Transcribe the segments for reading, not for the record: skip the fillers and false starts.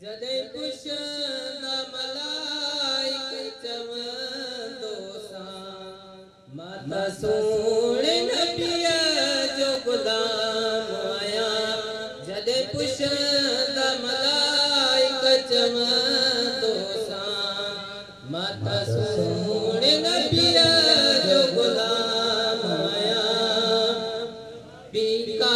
जदे पुछंदा मलाइक चवंदो सां माता सोणे नबीअ जो गुलाम आहियां। जदे पुछंदा मलाइक चवंदो सां माता सोणे नबीअ जो गुलाम आहियां। पीका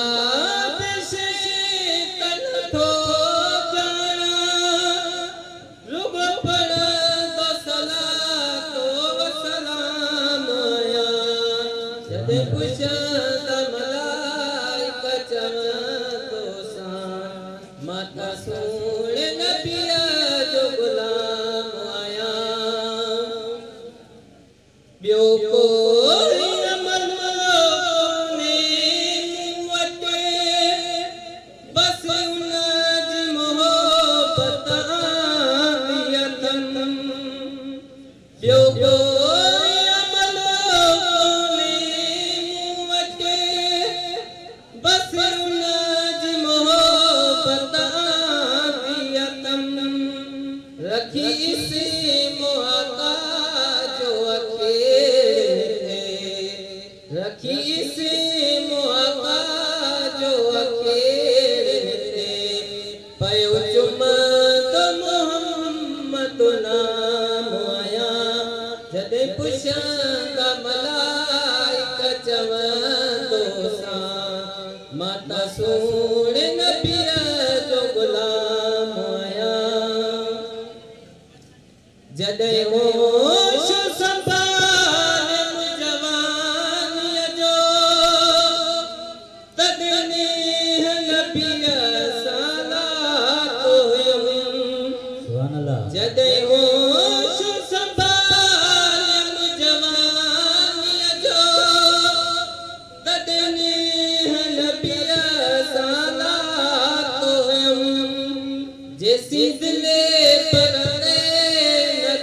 पुछंदा मलाइक चवंदो सां माता सोणे नबीअ जो गुलाम आहियां। ॿियो कोई अमल ने मूं वटि बसि उन जी मोहबत आंदी अथमि। ॿियो पयो चुमंदो मोहम्मद नाम आहियां। जॾहिं पुछंदा मलाइक चवंदो सां माता सोणे नबीअ जो गुलाम आहियां। जॾहिं होश संभाले जवानीअ जो तॾहिं नबीअ जॾहिं होश संभाले जवानीअ जो तॾहिं नबीअ सां लातो हुयमि। जेसी दिले पर न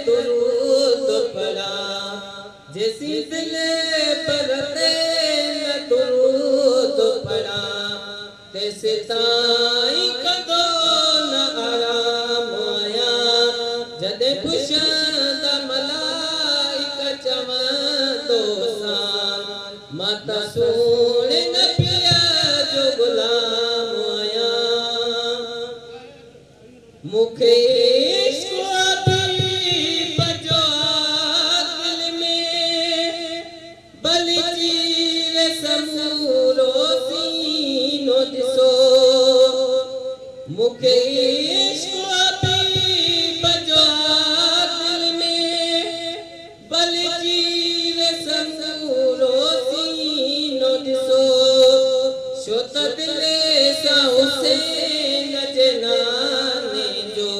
दुरूद पढ़ा जेसी दिले पर न दुरूद पढ़ा तेसे ताईं कंदो न आराम आहियां। जॾहिं पुछंदा मलाइक चवंदो सां माता सोणे नबीअ जो गुलाम आहियां। मूंखे इश्क़ हबीब जो आक़िल में भली चीर समूरो सीनो ॾिसो। मूंखे इश्क़ हबीब जो आक़िल में भली चीर समूरो सीनो ॾिसो। छो त दिले सां हुसैन जे नाने जो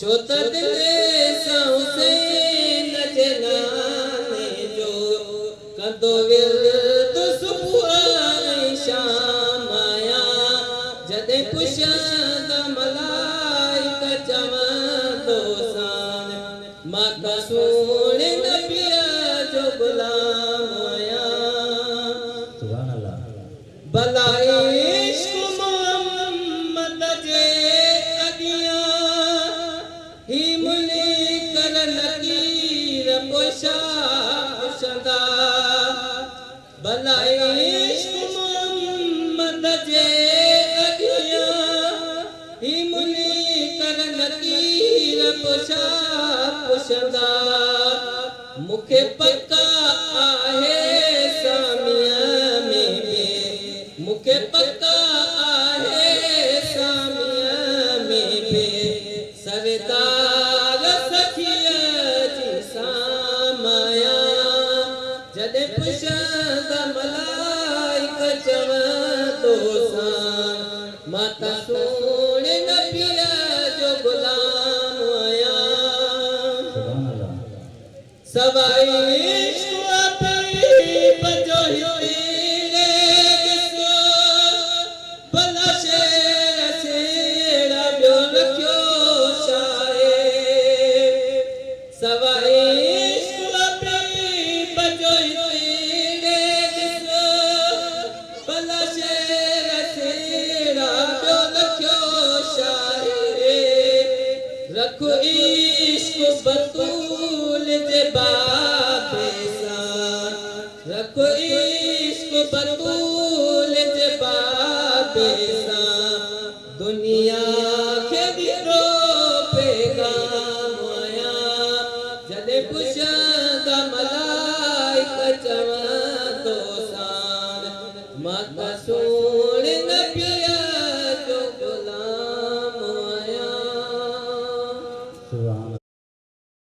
छो त दिले सां हुसैन जे नाने जो कंदो विर्द सुबुह ऐं शाम आहियां। जॾहिं पुछंदा मलाइक चवंदो सां माता सोणे नबीअ जो गुलाम आहियां। भला इश्क़ मोहम्मद जे अॻियां ही मुली कर लकीर पोशा पुछंदा। भला इश्क़ मोहम्मद जे अॻियां ही मुली कर लकीर पोशा पुछंदा। मूंखे पका आहे सामीअ में बि मूंखे पका आहे सामीअ में बि सरदार सखीअ जी साम आहियां। जॾहिं पुछंदा मलाइक चवंदो सां माता सोणे नबीअ जो गुलाम आहियां। सवाई इश्क़ हबीब दुनिया